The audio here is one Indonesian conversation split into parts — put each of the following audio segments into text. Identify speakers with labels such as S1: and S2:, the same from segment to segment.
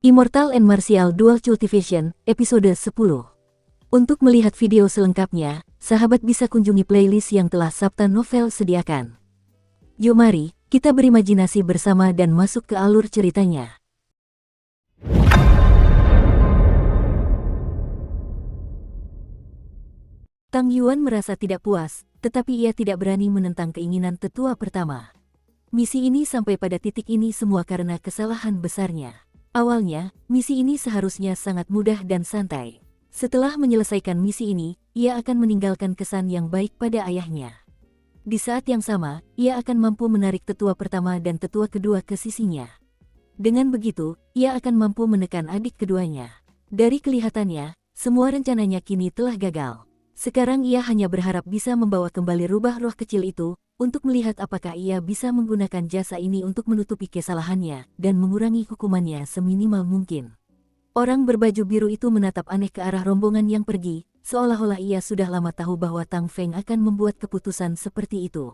S1: Immortal and Martial Dual Cultivation, episode 10. Untuk melihat video selengkapnya, sahabat bisa kunjungi playlist yang telah Sabta Novel sediakan. Yuk mari, kita berimajinasi bersama dan masuk ke alur ceritanya. Tang Yuan merasa tidak puas, tetapi ia tidak berani menentang keinginan tetua pertama. Misi ini sampai pada titik ini semua karena kesalahan besarnya. Awalnya, misi ini seharusnya sangat mudah dan santai. Setelah menyelesaikan misi ini, ia akan meninggalkan kesan yang baik pada ayahnya. Di saat yang sama, ia akan mampu menarik tetua pertama dan tetua kedua ke sisinya. Dengan begitu, ia akan mampu menekan adik keduanya. Dari kelihatannya, semua rencananya kini telah gagal. Sekarang ia hanya berharap bisa membawa kembali rubah roh kecil itu, untuk melihat apakah ia bisa menggunakan jasa ini untuk menutupi kesalahannya dan mengurangi hukumannya seminimal mungkin. Orang berbaju biru itu menatap aneh ke arah rombongan yang pergi, seolah-olah ia sudah lama tahu bahwa Tang Feng akan membuat keputusan seperti itu.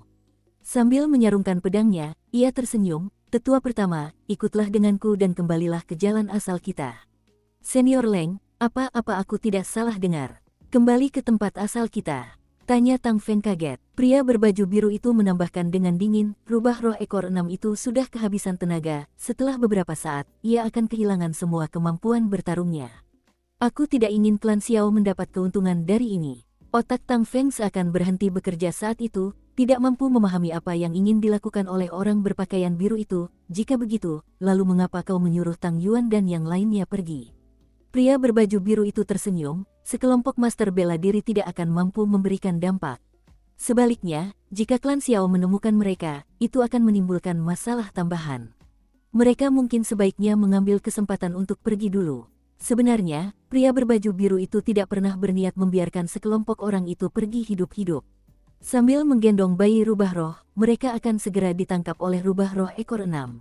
S1: Sambil menyarungkan pedangnya, ia tersenyum, "Tetua pertama, ikutlah denganku dan kembalilah ke jalan asal kita." "Senior Leng, apa aku tidak salah dengar? Kembali ke tempat asal kita?" tanya Tang Feng kaget. Pria berbaju biru itu menambahkan dengan dingin, "Rubah roh ekor 6 itu sudah kehabisan tenaga, setelah beberapa saat, ia akan kehilangan semua kemampuan bertarungnya. Aku tidak ingin klan Xiao mendapat keuntungan dari ini." Otak Tang Feng seakan berhenti bekerja saat itu, tidak mampu memahami apa yang ingin dilakukan oleh orang berpakaian biru itu. "Jika begitu, lalu mengapa kau menyuruh Tang Yuan dan yang lainnya pergi?" Pria berbaju biru itu tersenyum, "Sekelompok master bela diri tidak akan mampu memberikan dampak. Sebaliknya, jika klan Xiao menemukan mereka, itu akan menimbulkan masalah tambahan. Mereka mungkin sebaiknya mengambil kesempatan untuk pergi dulu." Sebenarnya, pria berbaju biru itu tidak pernah berniat membiarkan sekelompok orang itu pergi hidup-hidup. Sambil menggendong bayi rubah roh, mereka akan segera ditangkap oleh rubah roh ekor 6.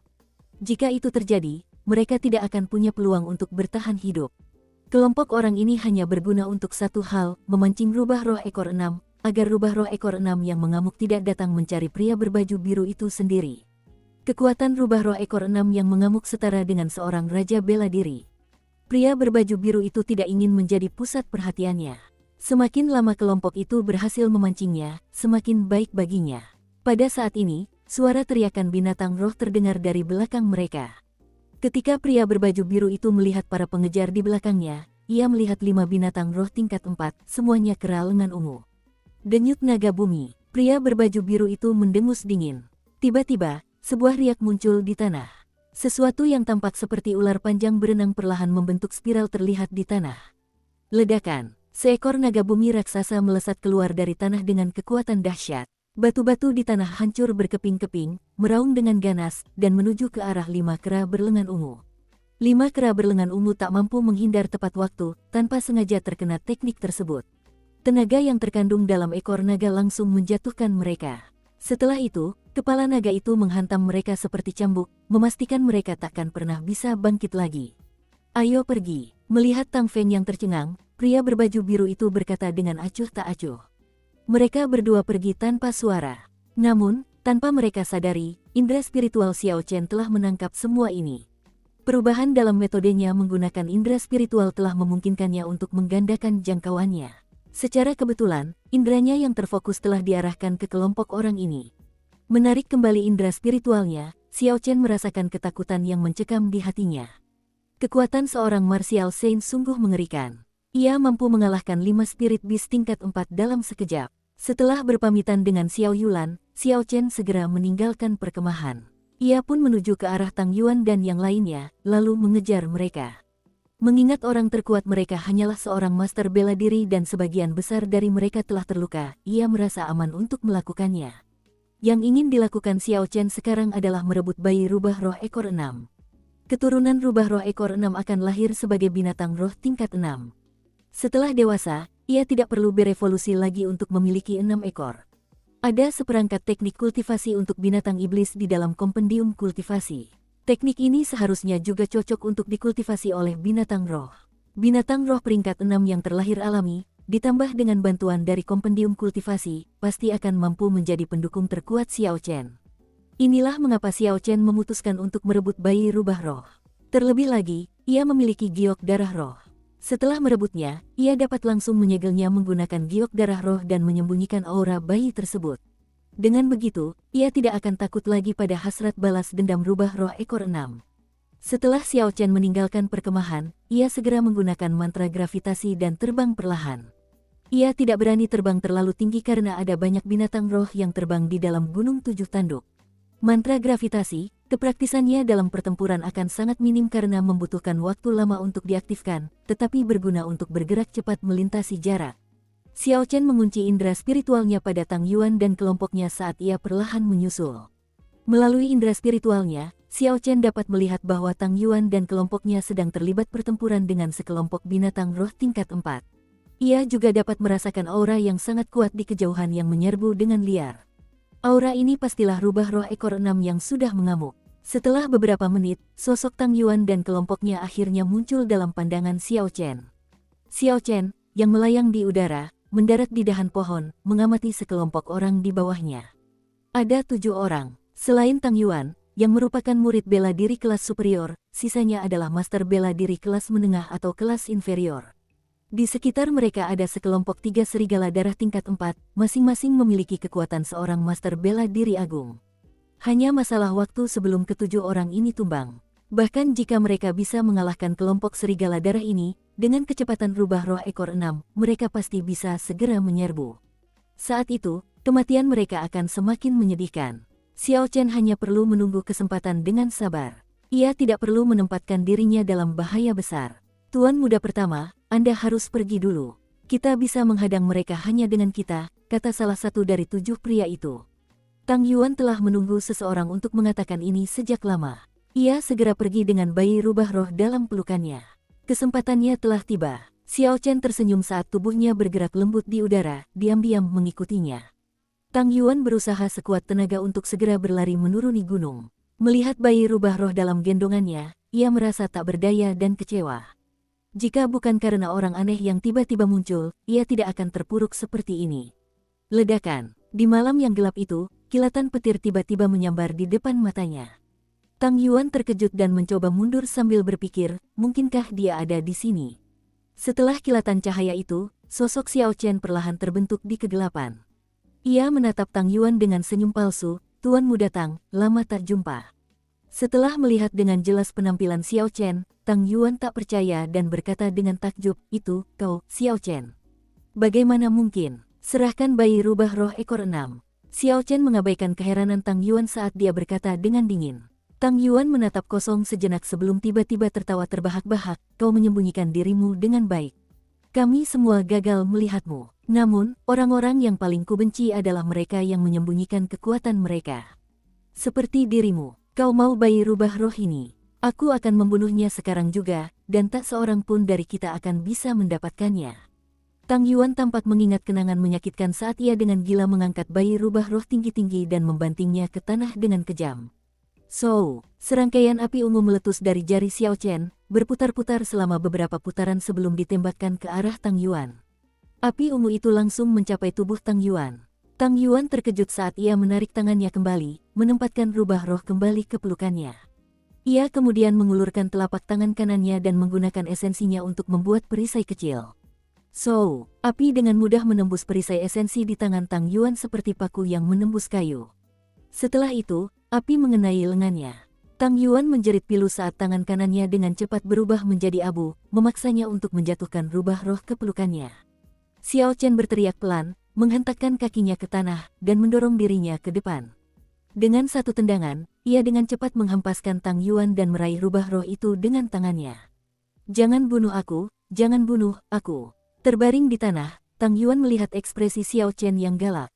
S1: Jika itu terjadi, mereka tidak akan punya peluang untuk bertahan hidup. Kelompok orang ini hanya berguna untuk satu hal, memancing rubah roh ekor 6, agar rubah roh ekor 6 yang mengamuk tidak datang mencari pria berbaju biru itu sendiri. Kekuatan rubah roh ekor 6 yang mengamuk setara dengan seorang raja bela diri. Pria berbaju biru itu tidak ingin menjadi pusat perhatiannya. Semakin lama kelompok itu berhasil memancingnya, semakin baik baginya. Pada saat ini, suara teriakan binatang roh terdengar dari belakang mereka. Ketika pria berbaju biru itu melihat para pengejar di belakangnya, ia melihat 5 binatang roh tingkat 4, semuanya kera lengan ungu. Denyut naga bumi, pria berbaju biru itu mendengus dingin. Tiba-tiba, sebuah riak muncul di tanah. Sesuatu yang tampak seperti ular panjang berenang perlahan membentuk spiral terlihat di tanah. Ledakan, seekor naga bumi raksasa melesat keluar dari tanah dengan kekuatan dahsyat. Batu-batu di tanah hancur berkeping-keping, meraung dengan ganas, dan menuju ke arah 5 kera berlengan ungu. 5 kera berlengan ungu tak mampu menghindar tepat waktu, tanpa sengaja terkena teknik tersebut. Tenaga yang terkandung dalam ekor naga langsung menjatuhkan mereka. Setelah itu, kepala naga itu menghantam mereka seperti cambuk, memastikan mereka takkan pernah bisa bangkit lagi. "Ayo pergi." Melihat Tang Feng yang tercengang, pria berbaju biru itu berkata dengan acuh tak acuh. Mereka berdua pergi tanpa suara. Namun, tanpa mereka sadari, indera spiritual Xiao Chen telah menangkap semua ini. Perubahan dalam metodenya menggunakan indera spiritual telah memungkinkannya untuk menggandakan jangkauannya. Secara kebetulan, inderanya yang terfokus telah diarahkan ke kelompok orang ini. Menarik kembali indera spiritualnya, Xiao Chen merasakan ketakutan yang mencekam di hatinya. Kekuatan seorang martial saint sungguh mengerikan. Ia mampu mengalahkan 5 spirit beast tingkat 4 dalam sekejap. Setelah berpamitan dengan Xiao Yulan, Xiao Chen segera meninggalkan perkemahan. Ia pun menuju ke arah Tang Yuan dan yang lainnya, lalu mengejar mereka. Mengingat orang terkuat mereka hanyalah seorang master bela diri dan sebagian besar dari mereka telah terluka, ia merasa aman untuk melakukannya. Yang ingin dilakukan Xiao Chen sekarang adalah merebut bayi rubah roh ekor 6. Keturunan rubah roh ekor 6 akan lahir sebagai binatang roh tingkat 6. Setelah dewasa, ia tidak perlu berevolusi lagi untuk memiliki 6 ekor. Ada seperangkat teknik kultivasi untuk binatang iblis di dalam kompendium kultivasi. Teknik ini seharusnya juga cocok untuk dikultivasi oleh binatang roh. Binatang roh peringkat 6 yang terlahir alami, ditambah dengan bantuan dari kompendium kultivasi, pasti akan mampu menjadi pendukung terkuat Xiao Chen. Inilah mengapa Xiao Chen memutuskan untuk merebut bayi rubah roh. Terlebih lagi, ia memiliki giok darah roh. Setelah merebutnya, ia dapat langsung menyegelnya menggunakan giok darah roh dan menyembunyikan aura bayi tersebut. Dengan begitu, ia tidak akan takut lagi pada hasrat balas dendam rubah roh ekor 6. Setelah Xiao Chen meninggalkan perkemahan, ia segera menggunakan mantra gravitasi dan terbang perlahan. Ia tidak berani terbang terlalu tinggi karena ada banyak binatang roh yang terbang di dalam gunung 7 tanduk. Mantra gravitasi, kepraktisannya dalam pertempuran akan sangat minim karena membutuhkan waktu lama untuk diaktifkan, tetapi berguna untuk bergerak cepat melintasi jarak. Xiao Chen mengunci indera spiritualnya pada Tang Yuan dan kelompoknya saat ia perlahan menyusul. Melalui indera spiritualnya, Xiao Chen dapat melihat bahwa Tang Yuan dan kelompoknya sedang terlibat pertempuran dengan sekelompok binatang roh tingkat 4. Ia juga dapat merasakan aura yang sangat kuat di kejauhan yang menyerbu dengan liar. Aura ini pastilah rubah roh ekor 6 yang sudah mengamuk. Setelah beberapa menit, sosok Tang Yuan dan kelompoknya akhirnya muncul dalam pandangan Xiao Chen. Xiao Chen, yang melayang di udara, mendarat di dahan pohon, mengamati sekelompok orang di bawahnya. Ada 7 orang. Selain Tang Yuan, yang merupakan murid bela diri kelas superior, sisanya adalah master bela diri kelas menengah atau kelas inferior. Di sekitar mereka ada sekelompok 3 serigala darah tingkat 4, masing-masing memiliki kekuatan seorang master bela diri agung. Hanya masalah waktu sebelum ke-7 orang ini tumbang. Bahkan jika mereka bisa mengalahkan kelompok serigala darah ini, dengan kecepatan rubah roh ekor 6, mereka pasti bisa segera menyerbu. Saat itu, kematian mereka akan semakin menyedihkan. Xiao Chen hanya perlu menunggu kesempatan dengan sabar. Ia tidak perlu menempatkan dirinya dalam bahaya besar. Tuan muda pertama, Anda harus pergi dulu. Kita bisa menghadang mereka hanya dengan kita, kata salah satu dari 7 pria itu. Tang Yuan telah menunggu seseorang untuk mengatakan ini sejak lama. Ia segera pergi dengan bayi rubah roh dalam pelukannya. Kesempatannya telah tiba. Xiao Chen tersenyum saat tubuhnya bergerak lembut di udara, diam-diam mengikutinya. Tang Yuan berusaha sekuat tenaga untuk segera berlari menuruni gunung. Melihat bayi rubah roh dalam gendongannya, ia merasa tak berdaya dan kecewa. Jika bukan karena orang aneh yang tiba-tiba muncul, ia tidak akan terpuruk seperti ini. Ledakan. Di malam yang gelap itu, kilatan petir tiba-tiba menyambar di depan matanya. Tang Yuan terkejut dan mencoba mundur sambil berpikir, mungkinkah dia ada di sini? Setelah kilatan cahaya itu, sosok Xiao Chen perlahan terbentuk di kegelapan. Ia menatap Tang Yuan dengan senyum palsu, "Tuan muda Tang, lama tak jumpa." Setelah melihat dengan jelas penampilan Xiao Chen, Tang Yuan tak percaya dan berkata dengan takjub, "Itu, kau, Xiao Chen. Bagaimana mungkin? Serahkan bayi rubah roh ekor 6. Xiao Chen mengabaikan keheranan Tang Yuan saat dia berkata dengan dingin. Tang Yuan menatap kosong sejenak sebelum tiba-tiba tertawa terbahak-bahak, "Kau menyembunyikan dirimu dengan baik. Kami semua gagal melihatmu. Namun, orang-orang yang paling kubenci adalah mereka yang menyembunyikan kekuatan mereka. Seperti dirimu. Kau mau bayi rubah roh ini? Aku akan membunuhnya sekarang juga, dan tak seorang pun dari kita akan bisa mendapatkannya." Tang Yuan tampak mengingat kenangan menyakitkan saat ia dengan gila mengangkat bayi rubah roh tinggi-tinggi dan membantingnya ke tanah dengan kejam. Serangkaian api ungu meletus dari jari Xiao Chen, berputar-putar selama beberapa putaran sebelum ditembakkan ke arah Tang Yuan. Api ungu itu langsung mencapai tubuh Tang Yuan. Tang Yuan terkejut saat ia menarik tangannya kembali, menempatkan rubah roh kembali ke pelukannya. Ia kemudian mengulurkan telapak tangan kanannya dan menggunakan esensinya untuk membuat perisai kecil. Api dengan mudah menembus perisai esensi di tangan Tang Yuan seperti paku yang menembus kayu. Setelah itu, api mengenai lengannya. Tang Yuan menjerit pilu saat tangan kanannya dengan cepat berubah menjadi abu, memaksanya untuk menjatuhkan rubah roh ke pelukannya. Xiao Chen berteriak pelan, menghentakkan kakinya ke tanah, dan mendorong dirinya ke depan. Dengan satu tendangan, ia dengan cepat menghempaskan Tang Yuan dan meraih rubah roh itu dengan tangannya. "Jangan bunuh aku, jangan bunuh aku." Terbaring di tanah, Tang Yuan melihat ekspresi Xiao Chen yang galak.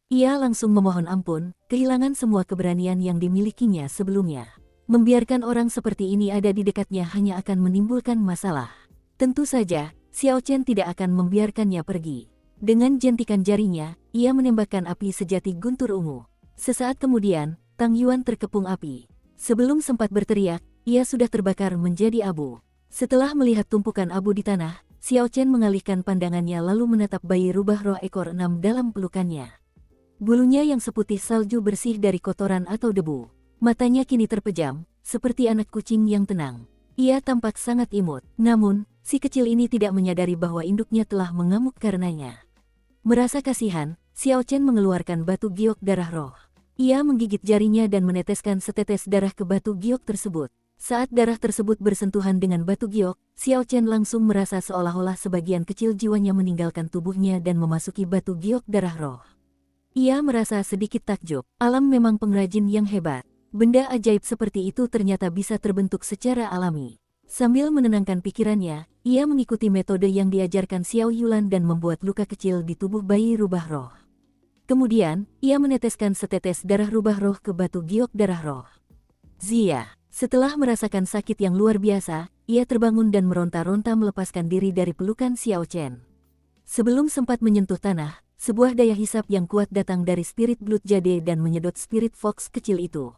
S1: Ia langsung memohon ampun, kehilangan semua keberanian yang dimilikinya sebelumnya. Membiarkan orang seperti ini ada di dekatnya hanya akan menimbulkan masalah. Tentu saja, Xiao Chen tidak akan membiarkannya pergi. Dengan jentikan jarinya, ia menembakkan api sejati guntur ungu. Sesaat kemudian, Tang Yuan terkepung api. Sebelum sempat berteriak, ia sudah terbakar menjadi abu. Setelah melihat tumpukan abu di tanah, Xiao Chen mengalihkan pandangannya lalu menatap bayi rubah roh ekor 6 dalam pelukannya. Bulunya yang seputih salju bersih dari kotoran atau debu. Matanya kini terpejam, seperti anak kucing yang tenang. Ia tampak sangat imut. Namun, si kecil ini tidak menyadari bahwa induknya telah mengamuk karenanya. Merasa kasihan, Xiao Chen mengeluarkan batu giok darah roh. Ia menggigit jarinya dan meneteskan setetes darah ke batu giok tersebut. Saat darah tersebut bersentuhan dengan batu giok, Xiao Chen langsung merasa seolah-olah sebagian kecil jiwanya meninggalkan tubuhnya dan memasuki batu giok darah roh. Ia merasa sedikit takjub. Alam memang pengrajin yang hebat. Benda ajaib seperti itu ternyata bisa terbentuk secara alami. Sambil menenangkan pikirannya, ia mengikuti metode yang diajarkan Xiao Yulan dan membuat luka kecil di tubuh bayi rubah roh. Kemudian, ia meneteskan setetes darah rubah roh ke batu giok darah roh. Zia, setelah merasakan sakit yang luar biasa, ia terbangun dan meronta-ronta melepaskan diri dari pelukan Xiao Chen. Sebelum sempat menyentuh tanah, sebuah daya hisap yang kuat datang dari spirit blood jade dan menyedot spirit fox kecil itu.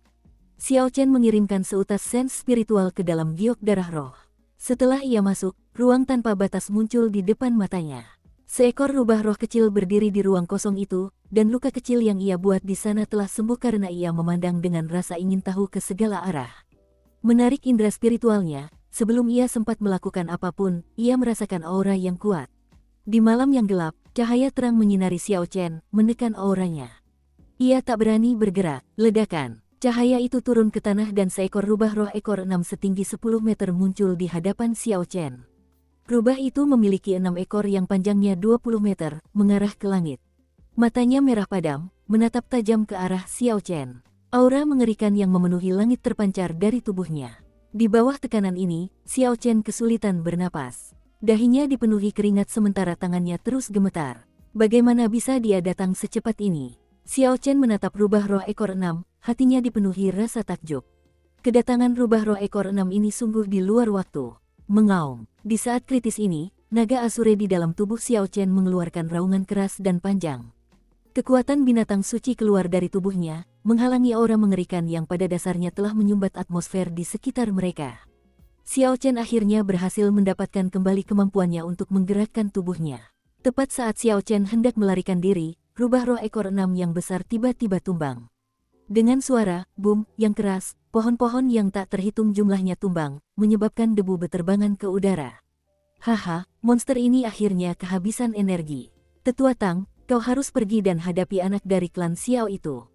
S1: Xiao Chen mengirimkan seutas sense spiritual ke dalam giok darah roh. Setelah ia masuk, ruang tanpa batas muncul di depan matanya. Seekor rubah roh kecil berdiri di ruang kosong itu, dan luka kecil yang ia buat di sana telah sembuh karena ia memandang dengan rasa ingin tahu ke segala arah. Menarik indera spiritualnya, sebelum ia sempat melakukan apapun, ia merasakan aura yang kuat. Di malam yang gelap, cahaya terang menyinari Xiao Chen, menekan auranya. Ia tak berani bergerak. Ledakan. Cahaya itu turun ke tanah dan seekor rubah roh ekor 6 setinggi 10 meter muncul di hadapan Xiao Chen. Rubah itu memiliki 6 ekor yang panjangnya 20 meter, mengarah ke langit. Matanya merah padam, menatap tajam ke arah Xiao Chen. Aura mengerikan yang memenuhi langit terpancar dari tubuhnya. Di bawah tekanan ini, Xiao Chen kesulitan bernapas. Dahinya dipenuhi keringat sementara tangannya terus gemetar. Bagaimana bisa dia datang secepat ini? Xiao Chen menatap rubah roh ekor 6, hatinya dipenuhi rasa takjub. Kedatangan rubah roh ekor 6 ini sungguh di luar waktu. Mengaum. Di saat kritis ini, naga Asure di dalam tubuh Xiao Chen mengeluarkan raungan keras dan panjang. Kekuatan binatang suci keluar dari tubuhnya, menghalangi aura mengerikan yang pada dasarnya telah menyumbat atmosfer di sekitar mereka. Xiao Chen akhirnya berhasil mendapatkan kembali kemampuannya untuk menggerakkan tubuhnya. Tepat saat Xiao Chen hendak melarikan diri, rubah roh ekor 6 yang besar tiba-tiba tumbang. Dengan suara boom yang keras, pohon-pohon yang tak terhitung jumlahnya tumbang, menyebabkan debu beterbangan ke udara. Haha, monster ini akhirnya kehabisan energi. Tetua Tang, kau harus pergi dan hadapi anak dari klan Xiao itu.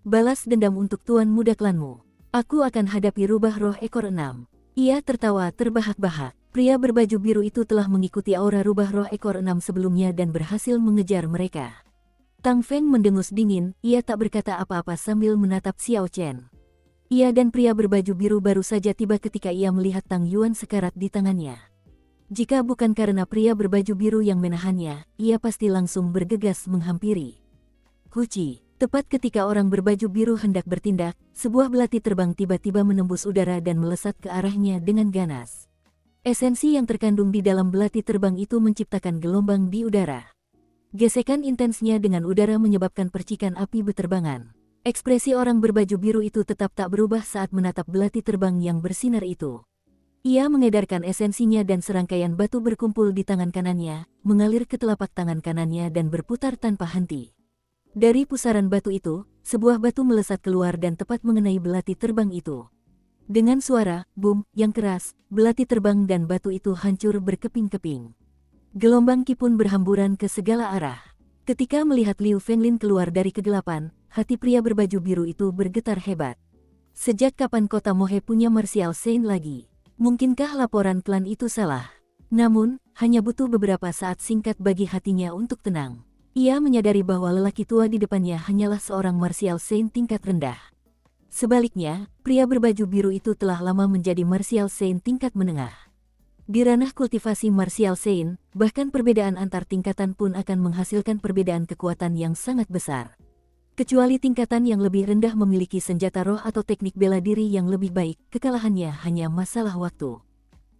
S1: Balas dendam untuk tuan muda klanmu. Aku akan hadapi rubah roh ekor 6. Ia tertawa terbahak-bahak. Pria berbaju biru itu telah mengikuti aura rubah roh ekor 6 sebelumnya dan berhasil mengejar mereka. Tang Feng mendengus dingin, ia tak berkata apa-apa sambil menatap Xiao Chen. Ia dan pria berbaju biru baru saja tiba ketika ia melihat Tang Yuan sekarat di tangannya. Jika bukan karena pria berbaju biru yang menahannya, ia pasti langsung bergegas menghampiri. Huci, tepat ketika orang berbaju biru hendak bertindak, sebuah belati terbang tiba-tiba menembus udara dan melesat ke arahnya dengan ganas. Esensi yang terkandung di dalam belati terbang itu menciptakan gelombang di udara. Gesekan intensnya dengan udara menyebabkan percikan api beterbangan. Ekspresi orang berbaju biru itu tetap tak berubah saat menatap belati terbang yang bersinar itu. Ia mengedarkan esensinya dan serangkaian batu berkumpul di tangan kanannya, mengalir ke telapak tangan kanannya dan berputar tanpa henti. Dari pusaran batu itu, sebuah batu melesat keluar dan tepat mengenai belati terbang itu. Dengan suara boom yang keras, belati terbang dan batu itu hancur berkeping-keping. Gelombang ki pun berhamburan ke segala arah. Ketika melihat Liu Fenglin keluar dari kegelapan, hati pria berbaju biru itu bergetar hebat. Sejak kapan kota Mohe punya martial saint lagi? Mungkinkah laporan klan itu salah? Namun, hanya butuh beberapa saat singkat bagi hatinya untuk tenang. Ia menyadari bahwa lelaki tua di depannya hanyalah seorang martial saint tingkat rendah. Sebaliknya, pria berbaju biru itu telah lama menjadi martial saint tingkat menengah. Di ranah kultivasi martial saint, bahkan perbedaan antar tingkatan pun akan menghasilkan perbedaan kekuatan yang sangat besar. Kecuali tingkatan yang lebih rendah memiliki senjata roh atau teknik bela diri yang lebih baik, kekalahannya hanya masalah waktu.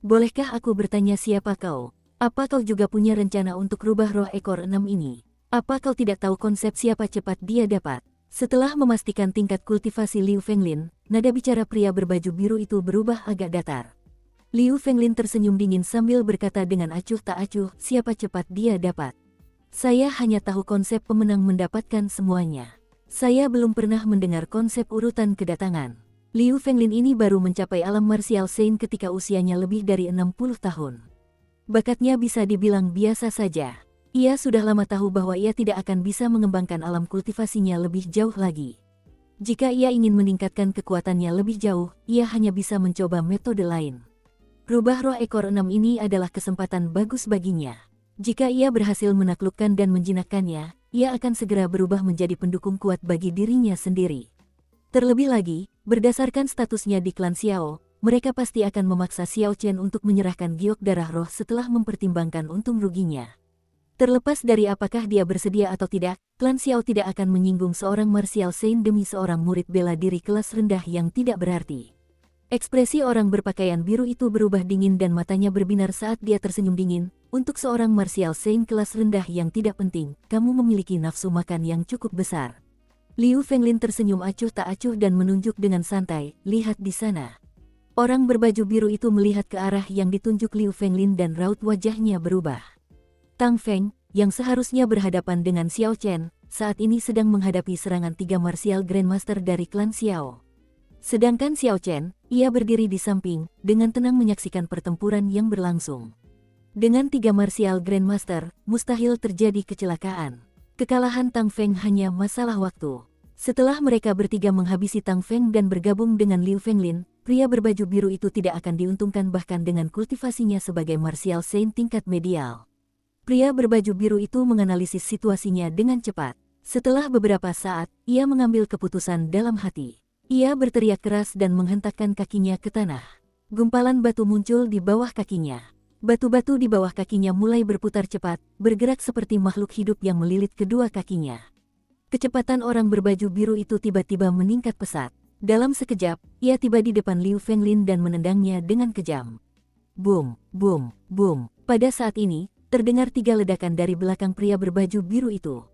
S1: Bolehkah aku bertanya siapa kau? Apa kau juga punya rencana untuk rubah roh ekor 6 ini? Apa kau tidak tahu konsep siapa cepat dia dapat? Setelah memastikan tingkat kultivasi Liu Fenglin, nada bicara pria berbaju biru itu berubah agak datar. Liu Fenglin tersenyum dingin sambil berkata dengan acuh tak acuh, siapa cepat dia dapat. Saya hanya tahu konsep pemenang mendapatkan semuanya. Saya belum pernah mendengar konsep urutan kedatangan. Liu Fenglin ini baru mencapai alam martial Saint ketika usianya lebih dari 60 tahun. Bakatnya bisa dibilang biasa saja. Ia sudah lama tahu bahwa ia tidak akan bisa mengembangkan alam kultivasinya lebih jauh lagi. Jika ia ingin meningkatkan kekuatannya lebih jauh, ia hanya bisa mencoba metode lain. Rubah roh ekor 6 ini adalah kesempatan bagus baginya. Jika ia berhasil menaklukkan dan menjinakkannya, ia akan segera berubah menjadi pendukung kuat bagi dirinya sendiri. Terlebih lagi, berdasarkan statusnya di klan Xiao, mereka pasti akan memaksa Xiao Chen untuk menyerahkan giok darah roh setelah mempertimbangkan untung ruginya. Terlepas dari apakah dia bersedia atau tidak, klan Xiao tidak akan menyinggung seorang martial saint demi seorang murid bela diri kelas rendah yang tidak berarti. Ekspresi orang berpakaian biru itu berubah dingin dan matanya berbinar saat dia tersenyum dingin. Untuk seorang martial saint kelas rendah yang tidak penting, kamu memiliki nafsu makan yang cukup besar. Liu Fenglin tersenyum acuh tak acuh dan menunjuk dengan santai, lihat di sana. Orang berbaju biru itu melihat ke arah yang ditunjuk Liu Fenglin dan raut wajahnya berubah. Tang Feng, yang seharusnya berhadapan dengan Xiao Chen, saat ini sedang menghadapi serangan 3 martial grandmaster dari klan Xiao. Sedangkan Xiao Chen, ia berdiri di samping, dengan tenang menyaksikan pertempuran yang berlangsung. Dengan 3 martial grandmaster, mustahil terjadi kecelakaan. Kekalahan Tang Feng hanya masalah waktu. Setelah mereka bertiga menghabisi Tang Feng dan bergabung dengan Liu Fenglin, pria berbaju biru itu tidak akan diuntungkan bahkan dengan kultivasinya sebagai martial saint tingkat medial. Pria berbaju biru itu menganalisis situasinya dengan cepat. Setelah beberapa saat, ia mengambil keputusan dalam hati. Ia berteriak keras dan menghentakkan kakinya ke tanah. Gumpalan batu muncul di bawah kakinya. Batu-batu di bawah kakinya mulai berputar cepat, bergerak seperti makhluk hidup yang melilit kedua kakinya. Kecepatan orang berbaju biru itu tiba-tiba meningkat pesat. Dalam sekejap, ia tiba di depan Liu Fenglin dan menendangnya dengan kejam. Boom, boom, boom. Pada saat ini, terdengar 3 ledakan dari belakang pria berbaju biru itu.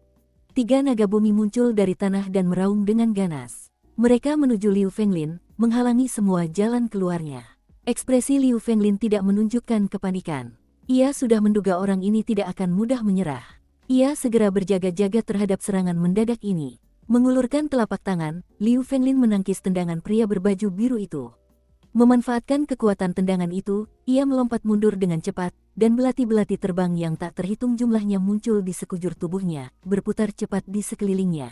S1: 3 naga bumi muncul dari tanah dan meraung dengan ganas. Mereka menuju Liu Fenglin, menghalangi semua jalan keluarnya. Ekspresi Liu Fenglin tidak menunjukkan kepanikan. Ia sudah menduga orang ini tidak akan mudah menyerah. Ia segera berjaga-jaga terhadap serangan mendadak ini. Mengulurkan telapak tangan, Liu Fenglin menangkis tendangan pria berbaju biru itu. Memanfaatkan kekuatan tendangan itu, ia melompat mundur dengan cepat, dan belati-belati terbang yang tak terhitung jumlahnya muncul di sekujur tubuhnya, berputar cepat di sekelilingnya.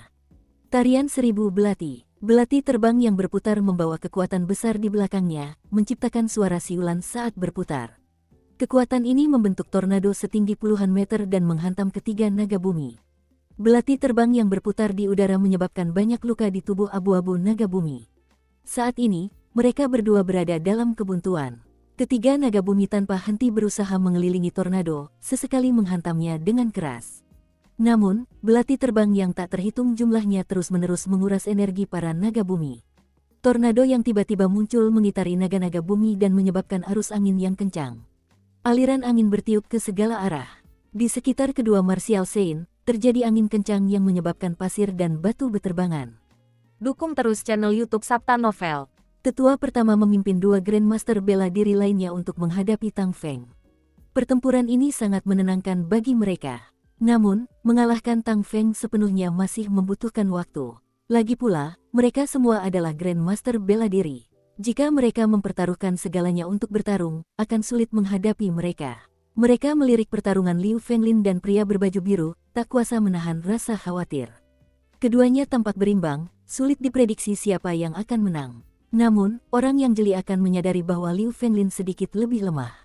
S1: Tarian 1000 belati. Belati terbang yang berputar membawa kekuatan besar di belakangnya, menciptakan suara siulan saat berputar. Kekuatan ini membentuk tornado setinggi puluhan meter dan menghantam ketiga naga bumi. Belati terbang yang berputar di udara menyebabkan banyak luka di tubuh abu-abu naga bumi. Saat ini, mereka berdua berada dalam kebuntuan. Ketiga naga bumi tanpa henti berusaha mengelilingi tornado, sesekali menghantamnya dengan keras. Namun, belati terbang yang tak terhitung jumlahnya terus-menerus menguras energi para naga bumi. Tornado yang tiba-tiba muncul mengitari naga-naga bumi dan menyebabkan arus angin yang kencang. Aliran angin bertiup ke segala arah. Di sekitar kedua martial saint, terjadi angin kencang yang menyebabkan pasir dan batu beterbangan.
S2: Dukung terus channel YouTube Sabta Novel.
S1: Tetua pertama memimpin 2 grandmaster bela diri lainnya untuk menghadapi Tang Feng. Pertempuran ini sangat menenangkan bagi mereka. Namun, mengalahkan Tang Feng sepenuhnya masih membutuhkan waktu. Lagi pula, mereka semua adalah grandmaster bela diri. Jika mereka mempertaruhkan segalanya untuk bertarung, akan sulit menghadapi mereka. Mereka melirik pertarungan Liu Fenglin dan pria berbaju biru, tak kuasa menahan rasa khawatir. Keduanya tampak berimbang, sulit diprediksi siapa yang akan menang. Namun, orang yang jeli akan menyadari bahwa Liu Fenglin sedikit lebih lemah.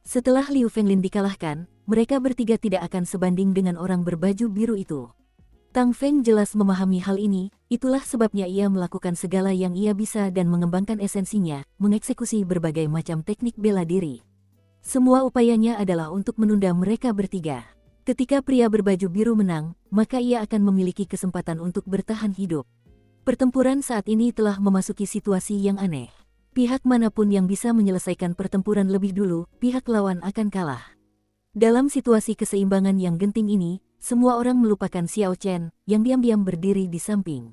S1: Setelah Liu Fenglin dikalahkan, mereka bertiga tidak akan sebanding dengan orang berbaju biru itu. Tang Feng jelas memahami hal ini, itulah sebabnya ia melakukan segala yang ia bisa dan mengembangkan esensinya, mengeksekusi berbagai macam teknik bela diri. Semua upayanya adalah untuk menunda mereka bertiga. Ketika pria berbaju biru menang, maka ia akan memiliki kesempatan untuk bertahan hidup. Pertempuran saat ini telah memasuki situasi yang aneh. Pihak manapun yang bisa menyelesaikan pertempuran lebih dulu, pihak lawan akan kalah. Dalam situasi keseimbangan yang genting ini, semua orang melupakan Xiao Chen, yang diam-diam berdiri di samping.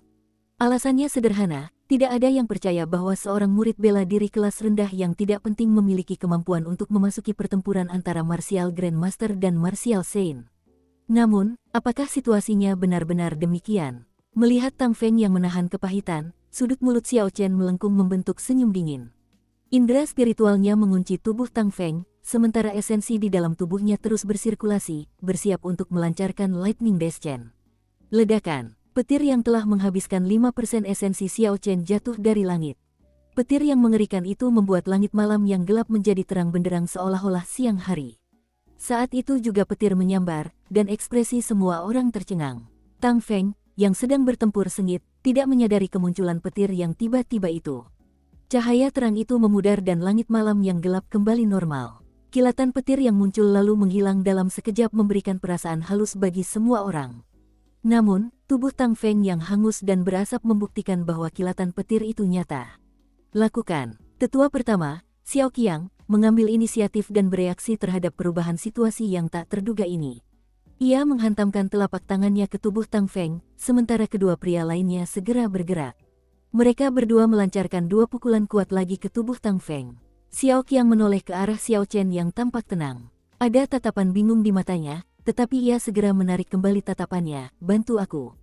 S1: Alasannya sederhana, tidak ada yang percaya bahwa seorang murid bela diri kelas rendah yang tidak penting memiliki kemampuan untuk memasuki pertempuran antara martial grandmaster dan martial saint. Namun, apakah situasinya benar-benar demikian? Melihat Tang Feng yang menahan kepahitan, Sudut mulut Xiao Chen melengkung membentuk senyum dingin. Indera spiritualnya mengunci tubuh Tang Feng, sementara esensi di dalam tubuhnya terus bersirkulasi, bersiap untuk melancarkan Lightning Dash Chen. Ledakan, petir yang telah menghabiskan 5% esensi Xiao Chen jatuh dari langit. Petir yang mengerikan itu membuat langit malam yang gelap menjadi terang benderang seolah-olah siang hari. Saat itu juga petir menyambar, dan ekspresi semua orang tercengang. Tang Feng, yang sedang bertempur sengit, tidak menyadari kemunculan petir yang tiba-tiba itu. Cahaya terang itu memudar dan langit malam yang gelap kembali normal. Kilatan petir yang muncul lalu menghilang dalam sekejap memberikan perasaan halus bagi semua orang. Namun, tubuh Tang Feng yang hangus dan berasap membuktikan bahwa kilatan petir itu nyata. Lakukan. Tetua pertama, Xiao Qiang, mengambil inisiatif dan bereaksi terhadap perubahan situasi yang tak terduga ini. Ia menghantamkan telapak tangannya ke tubuh Tang Feng, sementara kedua pria lainnya segera bergerak. Mereka berdua melancarkan 2 pukulan kuat lagi ke tubuh Tang Feng. Xiao Qiang menoleh ke arah Xiao Chen yang tampak tenang. Ada tatapan bingung di matanya, tetapi ia segera menarik kembali tatapannya. Bantu aku.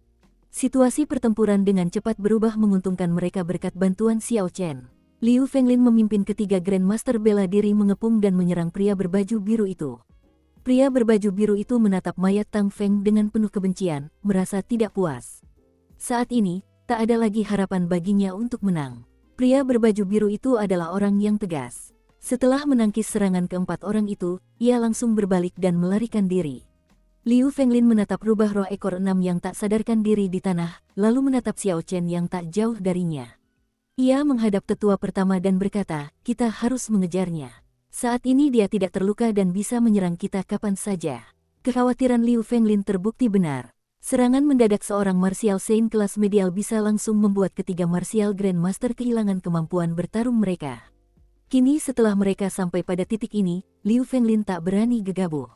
S1: Situasi pertempuran dengan cepat berubah menguntungkan mereka berkat bantuan Xiao Chen. Liu Fenglin memimpin ketiga Grandmaster bela diri mengepung dan menyerang pria berbaju biru itu. Pria berbaju biru itu menatap mayat Tang Feng dengan penuh kebencian, merasa tidak puas. Saat ini, tak ada lagi harapan baginya untuk menang. Pria berbaju biru itu adalah orang yang tegas. Setelah menangkis serangan keempat orang itu, ia langsung berbalik dan melarikan diri. Liu Fenglin menatap rubah roh ekor 6 yang tak sadarkan diri di tanah, lalu menatap Xiao Chen yang tak jauh darinya. Ia menghadap tetua pertama dan berkata, kita harus mengejarnya. Saat ini dia tidak terluka dan bisa menyerang kita kapan saja. Kekhawatiran Liu Fenglin terbukti benar. Serangan mendadak seorang martial saint kelas medial bisa langsung membuat ketiga martial grandmaster kehilangan kemampuan bertarung mereka. Kini setelah mereka sampai pada titik ini, Liu Fenglin tak berani gegabah.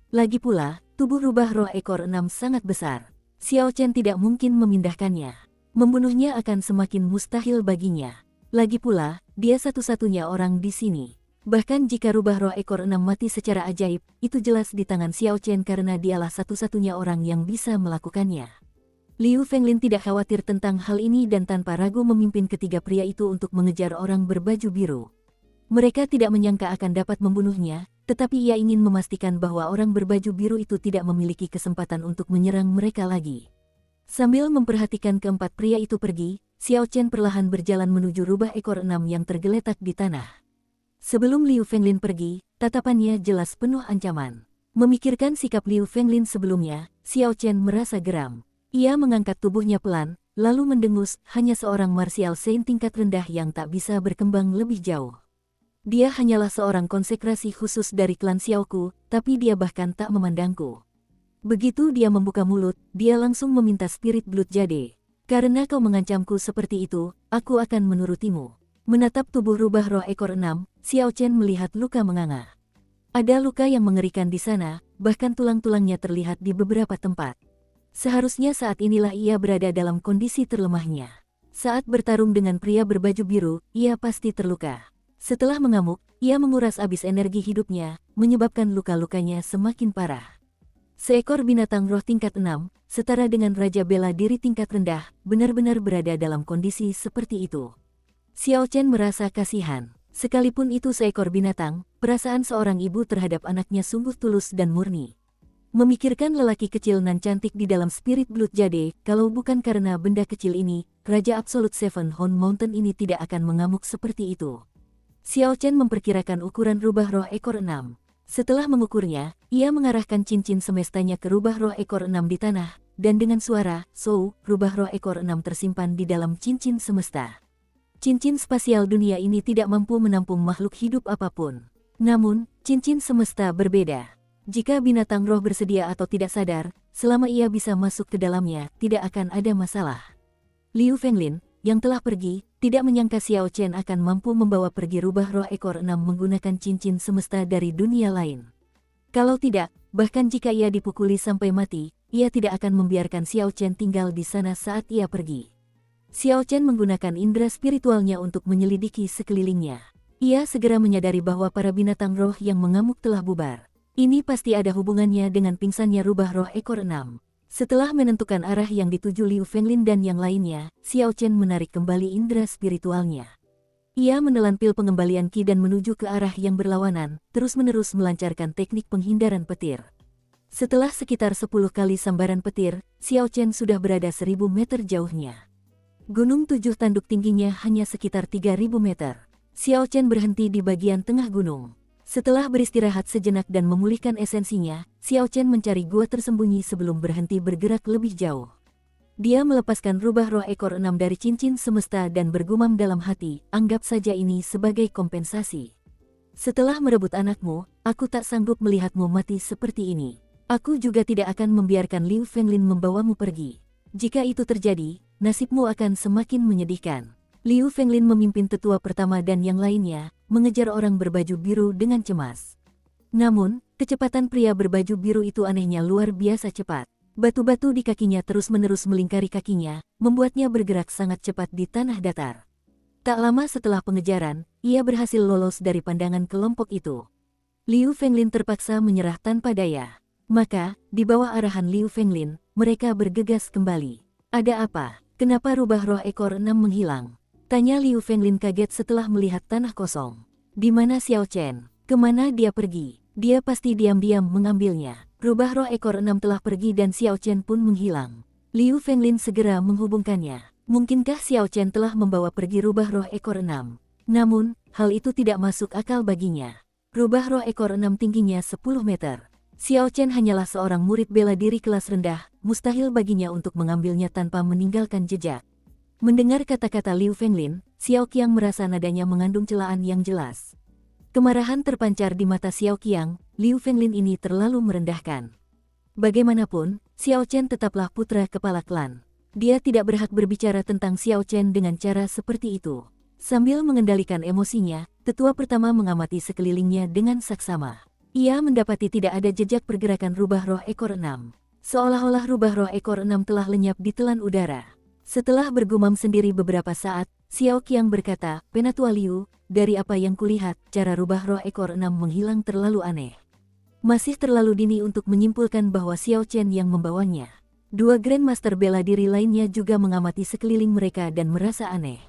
S1: Lagi pula, tubuh rubah roh ekor 6 sangat besar. Xiao Chen tidak mungkin memindahkannya. Membunuhnya akan semakin mustahil baginya. Lagi pula, dia satu-satunya orang di sini. Bahkan jika rubah roh ekor 6 mati secara ajaib, itu jelas di tangan Xiao Chen karena dialah satu-satunya orang yang bisa melakukannya. Liu Fenglin tidak khawatir tentang hal ini dan tanpa ragu memimpin ketiga pria itu untuk mengejar orang berbaju biru. Mereka tidak menyangka akan dapat membunuhnya, tetapi ia ingin memastikan bahwa orang berbaju biru itu tidak memiliki kesempatan untuk menyerang mereka lagi. Sambil memperhatikan keempat pria itu pergi, Xiao Chen perlahan berjalan menuju rubah ekor 6 yang tergeletak di tanah. Sebelum Liu Fenglin pergi, tatapannya jelas penuh ancaman. Memikirkan sikap Liu Fenglin sebelumnya, Xiao Chen merasa geram. Ia mengangkat tubuhnya pelan, lalu mendengus, hanya seorang martial saint tingkat rendah yang tak bisa berkembang lebih jauh. Dia hanyalah seorang konsekrasi khusus dari klan Xiaoku, tapi dia bahkan tak memandangku. Begitu dia membuka mulut, dia langsung meminta spirit blood jade. Karena kau mengancamku seperti itu, aku akan menurutimu. Menatap tubuh rubah roh ekor 6, Xiao Chen melihat luka menganga. Ada luka yang mengerikan di sana, bahkan tulang-tulangnya terlihat di beberapa tempat. Seharusnya saat inilah ia berada dalam kondisi terlemahnya. Saat bertarung dengan pria berbaju biru, ia pasti terluka. Setelah mengamuk, ia menguras habis energi hidupnya, menyebabkan luka-lukanya semakin parah. Seekor binatang roh tingkat 6, setara dengan raja bela diri tingkat rendah, benar-benar berada dalam kondisi seperti itu. Xiao Chen merasa kasihan. Sekalipun itu seekor binatang, perasaan seorang ibu terhadap anaknya sungguh tulus dan murni. Memikirkan lelaki kecil nan cantik di dalam spirit blood jade, kalau bukan karena benda kecil ini, Raja Absolute Seven Horn Mountain ini tidak akan mengamuk seperti itu. Xiao Chen memperkirakan ukuran rubah roh ekor 6. Setelah mengukurnya, ia mengarahkan cincin semestanya ke rubah roh ekor 6 di tanah, dan dengan suara, "Sou," rubah roh ekor 6 tersimpan di dalam cincin semesta. Cincin spasial dunia ini tidak mampu menampung makhluk hidup apapun. Namun, cincin semesta berbeda. Jika binatang roh bersedia atau tidak sadar, selama ia bisa masuk ke dalamnya, tidak akan ada masalah. Liu Fenglin, yang telah pergi, tidak menyangka Xiao Chen akan mampu membawa pergi rubah roh ekor 6 menggunakan cincin semesta dari dunia lain. Kalau tidak, bahkan jika ia dipukuli sampai mati, ia tidak akan membiarkan Xiao Chen tinggal di sana saat ia pergi. Xiao Chen menggunakan indera spiritualnya untuk menyelidiki sekelilingnya. Ia segera menyadari bahwa para binatang roh yang mengamuk telah bubar. Ini pasti ada hubungannya dengan pingsannya rubah roh ekor 6. Setelah menentukan arah yang dituju Liu Fenglin dan yang lainnya, Xiao Chen menarik kembali indera spiritualnya. Ia menelan pil pengembalian Qi dan menuju ke arah yang berlawanan, terus-menerus melancarkan teknik penghindaran petir. Setelah sekitar 10 kali sambaran petir, Xiao Chen sudah berada 1000 meter jauhnya. Gunung 7 tanduk tingginya hanya sekitar 3000 meter. Xiao Chen berhenti di bagian tengah gunung. Setelah beristirahat sejenak dan memulihkan esensinya, Xiao Chen mencari gua tersembunyi sebelum berhenti bergerak lebih jauh. Dia melepaskan rubah roh ekor 6 dari cincin semesta dan bergumam dalam hati, anggap saja ini sebagai kompensasi. Setelah merebut anakmu, aku tak sanggup melihatmu mati seperti ini. Aku juga tidak akan membiarkan Liu Fenglin membawamu pergi. Jika itu terjadi, nasibmu akan semakin menyedihkan. Liu Fenglin memimpin tetua pertama dan yang lainnya, mengejar orang berbaju biru dengan cemas. Namun, kecepatan pria berbaju biru itu anehnya luar biasa cepat. Batu-batu di kakinya terus-menerus melingkari kakinya, membuatnya bergerak sangat cepat di tanah datar. Tak lama setelah pengejaran, ia berhasil lolos dari pandangan kelompok itu. Liu Fenglin terpaksa menyerah tanpa daya. Maka, di bawah arahan Liu Fenglin, mereka bergegas kembali. Ada apa? Kenapa rubah roh ekor 6 menghilang? Tanya Liu Fenglin kaget setelah melihat tanah kosong. Di mana Xiao Chen? Kemana dia pergi? Dia pasti diam-diam mengambilnya. Rubah roh ekor 6 telah pergi dan Xiao Chen pun menghilang. Liu Fenglin segera menghubungkannya. Mungkinkah Xiao Chen telah membawa pergi rubah roh ekor 6? Namun, hal itu tidak masuk akal baginya. Rubah roh ekor 6 tingginya 10 meter. Xiao Chen hanyalah seorang murid bela diri kelas rendah, mustahil baginya untuk mengambilnya tanpa meninggalkan jejak. Mendengar kata-kata Liu Fenglin, Xiao Qiang merasa nadanya mengandung celaan yang jelas. Kemarahan terpancar di mata Xiao Qiang, Liu Fenglin ini terlalu merendahkan. Bagaimanapun, Xiao Chen tetaplah putra kepala klan. Dia tidak berhak berbicara tentang Xiao Chen dengan cara seperti itu. Sambil mengendalikan emosinya, tetua pertama mengamati sekelilingnya dengan saksama. Ia mendapati tidak ada jejak pergerakan rubah roh ekor 6. Seolah-olah rubah roh ekor 6 telah lenyap di telan udara. Setelah bergumam sendiri beberapa saat, Xiao Qiang berkata, "Penatua Liu, dari apa yang kulihat, cara rubah roh ekor 6 menghilang terlalu aneh. Masih terlalu dini untuk menyimpulkan bahwa Xiao Chen yang membawanya." Dua Grandmaster bela diri lainnya juga mengamati sekeliling mereka dan merasa aneh.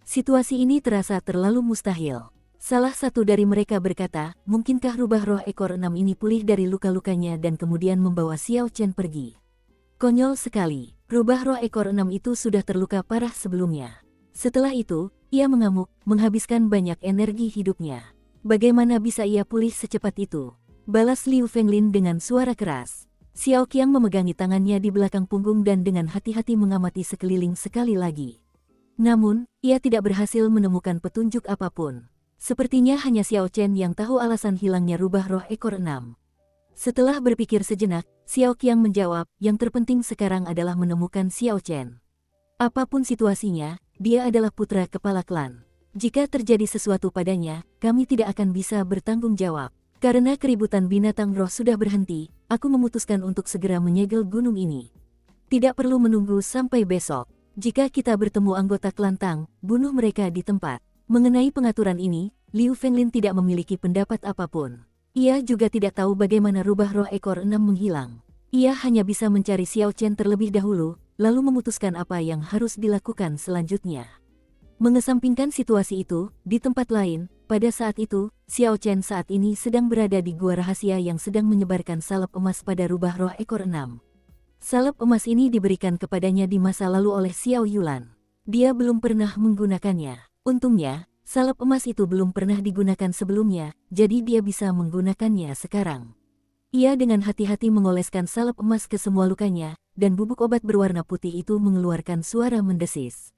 S1: Situasi ini terasa terlalu mustahil. Salah satu dari mereka berkata, "Mungkinkah rubah roh ekor 6 ini pulih dari luka-lukanya dan kemudian membawa Xiao Chen pergi?" Konyol sekali, rubah roh ekor 6 itu sudah terluka parah sebelumnya. Setelah itu, ia mengamuk, menghabiskan banyak energi hidupnya. Bagaimana bisa ia pulih secepat itu? Balas Liu Fenglin dengan suara keras. Xiao Qiang memegangi tangannya di belakang punggung dan dengan hati-hati mengamati sekeliling sekali lagi. Namun, ia tidak berhasil menemukan petunjuk apapun. Sepertinya hanya Xiao Chen yang tahu alasan hilangnya rubah roh ekor 6. Setelah berpikir sejenak, Xiao Qiang menjawab, "Yang terpenting sekarang adalah menemukan Xiao Chen. Apapun situasinya, dia adalah putra kepala klan. Jika terjadi sesuatu padanya, kami tidak akan bisa bertanggung jawab. Karena keributan binatang roh sudah berhenti, aku memutuskan untuk segera menyegel gunung ini. Tidak perlu menunggu sampai besok. Jika kita bertemu anggota klan Tang, bunuh mereka di tempat." Mengenai pengaturan ini, Liu Fenglin tidak memiliki pendapat apapun. Ia juga tidak tahu bagaimana rubah roh ekor 6 menghilang. Ia hanya bisa mencari Xiao Chen terlebih dahulu, lalu memutuskan apa yang harus dilakukan selanjutnya. Mengesampingkan situasi itu, di tempat lain, pada saat itu, Xiao Chen saat ini sedang berada di gua rahasia yang sedang menyebarkan salep emas pada rubah roh ekor 6. Salep emas ini diberikan kepadanya di masa lalu oleh Xiao Yulan. Dia belum pernah menggunakannya. Untungnya, salep emas itu belum pernah digunakan sebelumnya, jadi dia bisa menggunakannya sekarang. Ia dengan hati-hati mengoleskan salep emas ke semua lukanya, dan bubuk obat berwarna putih itu mengeluarkan suara mendesis.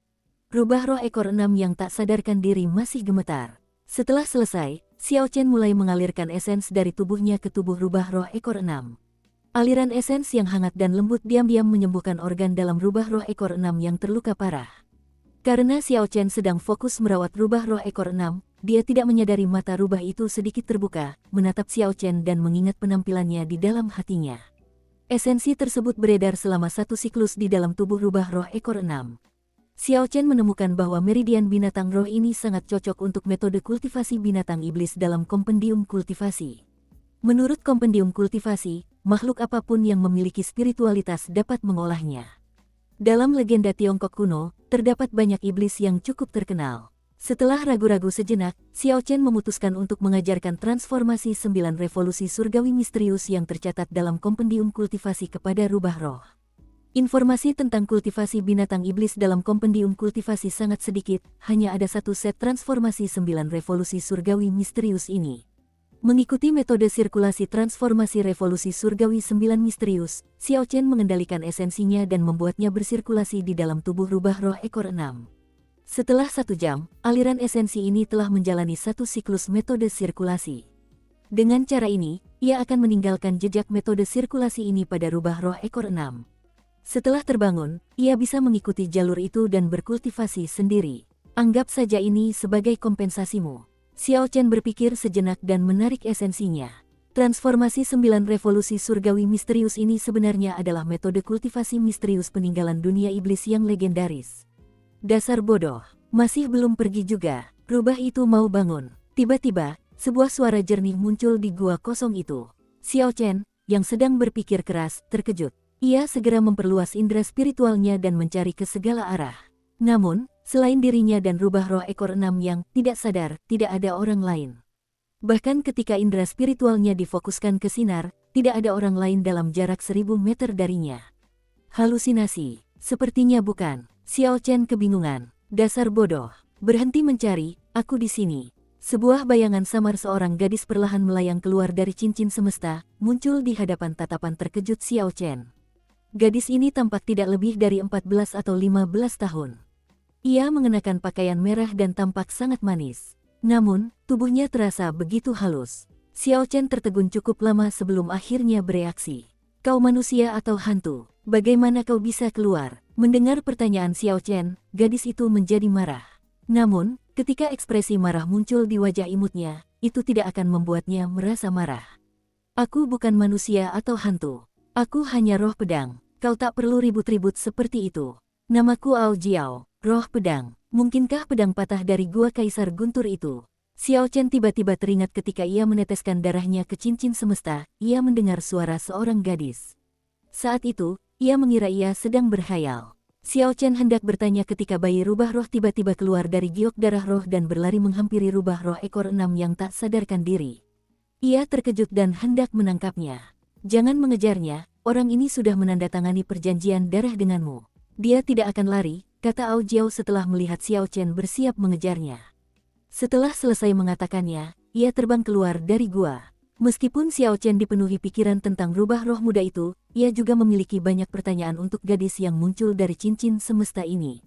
S1: Rubah roh ekor 6 yang tak sadarkan diri masih gemetar. Setelah selesai, Xiao Chen mulai mengalirkan esens dari tubuhnya ke tubuh rubah roh ekor 6. Aliran esens yang hangat dan lembut diam-diam menyembuhkan organ dalam rubah roh ekor 6 yang terluka parah. Karena Xiao Chen sedang fokus merawat rubah roh ekor 6, dia tidak menyadari mata rubah itu sedikit terbuka, menatap Xiao Chen dan mengingat penampilannya di dalam hatinya. Esensi tersebut beredar selama satu siklus di dalam tubuh rubah roh ekor 6. Xiao Chen menemukan bahwa meridian binatang roh ini sangat cocok untuk metode kultivasi binatang iblis dalam kompendium kultivasi. Menurut kompendium kultivasi, makhluk apapun yang memiliki spiritualitas dapat mengolahnya. Dalam legenda Tiongkok kuno, terdapat banyak iblis yang cukup terkenal. Setelah ragu-ragu sejenak, Xiao Chen memutuskan untuk mengajarkan transformasi 9 revolusi surgawi misterius yang tercatat dalam kompendium kultivasi kepada rubah roh. Informasi tentang kultivasi binatang iblis dalam kompendium kultivasi sangat sedikit, hanya ada satu set transformasi 9 revolusi surgawi misterius ini. Mengikuti metode sirkulasi transformasi revolusi surgawi 9 misterius, Xiao Chen mengendalikan esensinya dan membuatnya bersirkulasi di dalam tubuh rubah roh ekor 6. Setelah 1 jam, aliran esensi ini telah menjalani satu siklus metode sirkulasi. Dengan cara ini, ia akan meninggalkan jejak metode sirkulasi ini pada rubah roh ekor 6. Setelah terbangun, ia bisa mengikuti jalur itu dan berkultivasi sendiri. Anggap saja ini sebagai kompensasimu. Xiao Chen berpikir sejenak dan menarik esensinya. Transformasi 9 revolusi surgawi misterius ini sebenarnya adalah metode kultivasi misterius peninggalan dunia iblis yang legendaris. Dasar bodoh, masih belum pergi juga. Rubah itu mau bangun. Tiba-tiba, sebuah suara jernih muncul di gua kosong itu. Xiao Chen, yang sedang berpikir keras, terkejut. Ia segera memperluas indera spiritualnya dan mencari ke segala arah. Namun, selain dirinya dan rubah roh ekor 6 yang tidak sadar, tidak ada orang lain. Bahkan ketika indera spiritualnya difokuskan ke sinar, tidak ada orang lain dalam jarak 1000 meter darinya. Halusinasi, sepertinya bukan. Xiao Chen kebingungan. Dasar bodoh, berhenti mencari, aku di sini. Sebuah bayangan samar seorang gadis perlahan melayang keluar dari cincin semesta, muncul di hadapan tatapan terkejut Xiao Chen. Gadis ini tampak tidak lebih dari 14 atau 15 tahun. Ia mengenakan pakaian merah dan tampak sangat manis. Namun, tubuhnya terasa begitu halus. Xiao Chen tertegun cukup lama sebelum akhirnya bereaksi. Kau manusia atau hantu? Bagaimana kau bisa keluar? Mendengar pertanyaan Xiao Chen, gadis itu menjadi marah. Namun, ketika ekspresi marah muncul di wajah imutnya, itu tidak akan membuatnya merasa marah. Aku bukan manusia atau hantu. Aku hanya roh pedang. Kau tak perlu ribut-ribut seperti itu. Namaku Ao Jiao, roh pedang. Mungkinkah pedang patah dari gua Kaisar Guntur itu? Xiao Chen tiba-tiba teringat ketika ia meneteskan darahnya ke cincin semesta, ia mendengar suara seorang gadis. Saat itu, ia mengira ia sedang berkhayal. Xiao Chen hendak bertanya ketika bayi rubah roh tiba-tiba keluar dari giok darah roh dan berlari menghampiri rubah roh ekor 6 yang tak sadarkan diri. Ia terkejut dan hendak menangkapnya. Jangan mengejarnya. Orang ini sudah menandatangani perjanjian darah denganmu. Dia tidak akan lari, kata Ao Jiao setelah melihat Xiao Chen bersiap mengejarnya. Setelah selesai mengatakannya, ia terbang keluar dari gua. Meskipun Xiao Chen dipenuhi pikiran tentang rubah roh muda itu, ia juga memiliki banyak pertanyaan untuk gadis yang muncul dari cincin semesta ini.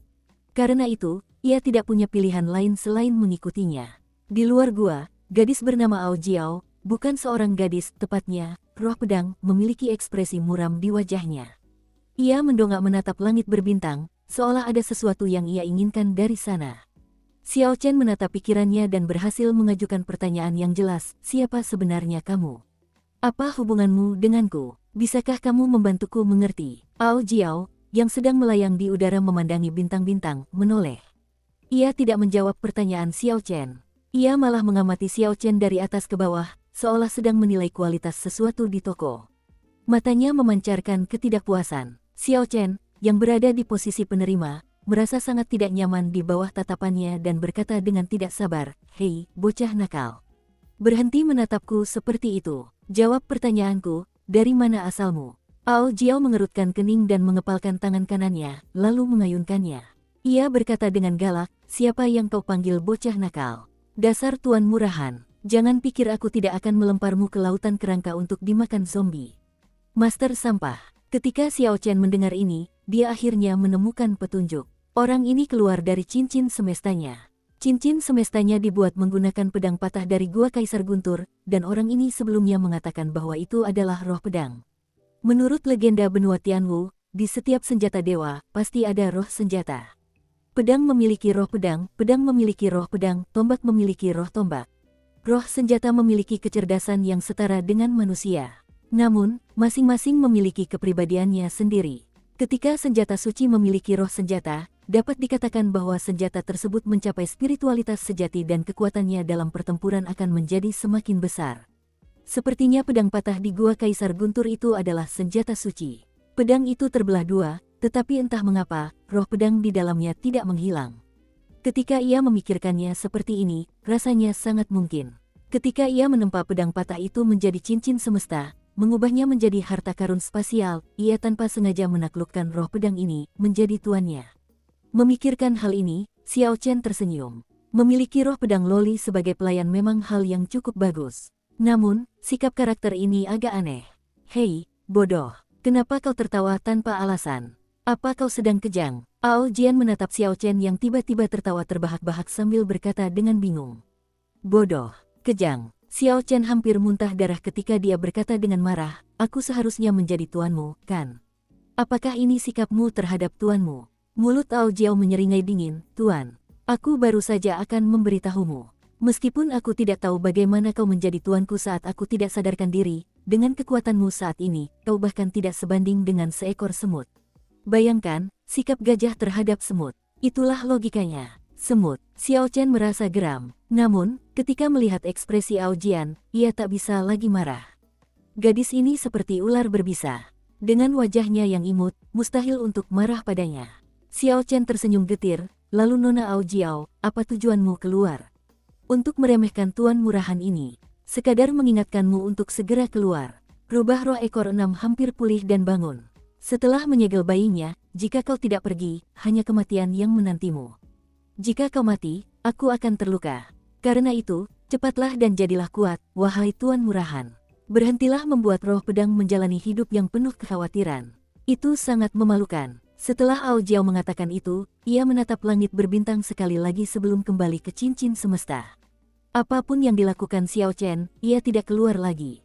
S1: Karena itu, ia tidak punya pilihan lain selain mengikutinya. Di luar gua, gadis bernama Ao Jiao, bukan seorang gadis, tepatnya, roh pedang, memiliki ekspresi muram di wajahnya. Ia mendongak menatap langit berbintang, seolah ada sesuatu yang ia inginkan dari sana. Xiao Chen menatap pikirannya dan berhasil mengajukan pertanyaan yang jelas, siapa sebenarnya kamu? Apa hubunganmu denganku? Bisakah kamu membantuku mengerti? Ao Jiao, yang sedang melayang di udara memandangi bintang-bintang, menoleh. Ia tidak menjawab pertanyaan Xiao Chen. Ia malah mengamati Xiao Chen dari atas ke bawah, seolah sedang menilai kualitas sesuatu di toko. Matanya memancarkan ketidakpuasan. Xiao Chen, yang berada di posisi penerima, merasa sangat tidak nyaman di bawah tatapannya dan berkata dengan tidak sabar, "Hei, bocah nakal. Berhenti menatapku seperti itu. Jawab pertanyaanku, dari mana asalmu?" Ao Jiao mengerutkan kening dan mengepalkan tangan kanannya, lalu mengayunkannya. Ia berkata dengan galak, "Siapa yang kau panggil bocah nakal? Dasar tuan murahan. Jangan pikir aku tidak akan melemparmu ke lautan kerangka untuk dimakan zombie." Master sampah. Ketika Xiao Chen mendengar ini, dia akhirnya menemukan petunjuk. Orang ini keluar dari cincin semestanya. Cincin semestanya dibuat menggunakan pedang patah dari gua Kaisar Guntur, dan orang ini sebelumnya mengatakan bahwa itu adalah roh pedang. Menurut legenda benua Tianwu, di setiap senjata dewa, pasti ada roh senjata. Pedang memiliki roh pedang memiliki roh pedang, tombak memiliki roh tombak. Roh senjata memiliki kecerdasan yang setara dengan manusia. Namun, masing-masing memiliki kepribadiannya sendiri. Ketika senjata suci memiliki roh senjata, dapat dikatakan bahwa senjata tersebut mencapai spiritualitas sejati dan kekuatannya dalam pertempuran akan menjadi semakin besar. Sepertinya pedang patah di gua Kaisar Guntur itu adalah senjata suci. Pedang itu terbelah dua, tetapi entah mengapa, roh pedang di dalamnya tidak menghilang. Ketika ia memikirkannya seperti ini, rasanya sangat mungkin. Ketika ia menempa pedang patah itu menjadi cincin semesta, mengubahnya menjadi harta karun spasial, ia tanpa sengaja menaklukkan roh pedang ini menjadi tuannya. Memikirkan hal ini, Xiao Chen tersenyum. Memiliki roh pedang loli sebagai pelayan memang hal yang cukup bagus. Namun, sikap karakter ini agak aneh. Hei, bodoh. Kenapa kau tertawa tanpa alasan? Apa kau sedang kejang? Ao Jian menatap Xiao Chen yang tiba-tiba tertawa terbahak-bahak sambil berkata dengan bingung. Bodoh, kejang. Xiao Chen hampir muntah darah ketika dia berkata dengan marah, aku seharusnya menjadi tuanmu, kan? Apakah ini sikapmu terhadap tuanmu? Mulut Ao Jiao menyeringai dingin, Tuan. Aku baru saja akan memberitahumu. Meskipun aku tidak tahu bagaimana kau menjadi tuanku saat aku tidak sadarkan diri, dengan kekuatanmu saat ini, kau bahkan tidak sebanding dengan seekor semut. Bayangkan, sikap gajah terhadap semut. Itulah logikanya. Semut. Xiao Chen merasa geram. Namun, ketika melihat ekspresi Ao Jian, ia tak bisa lagi marah. Gadis ini seperti ular berbisa. Dengan wajahnya yang imut, mustahil untuk marah padanya. Xiao Chen tersenyum getir, lalu Nona Ao Jiao, apa tujuanmu keluar? Untuk meremehkan tuan murahan ini. Sekadar mengingatkanmu untuk segera keluar. Rubah roh ekor 6 hampir pulih dan bangun. Setelah menyegel bayinya, jika kau tidak pergi, hanya kematian yang menantimu. Jika kau mati, aku akan terluka. Karena itu, cepatlah dan jadilah kuat, wahai tuan murahan. Berhentilah membuat roh pedang menjalani hidup yang penuh kekhawatiran. Itu sangat memalukan. Setelah Ao Jiao mengatakan itu, ia menatap langit berbintang sekali lagi sebelum kembali ke cincin semesta. Apapun yang dilakukan Xiao Chen, ia tidak keluar lagi.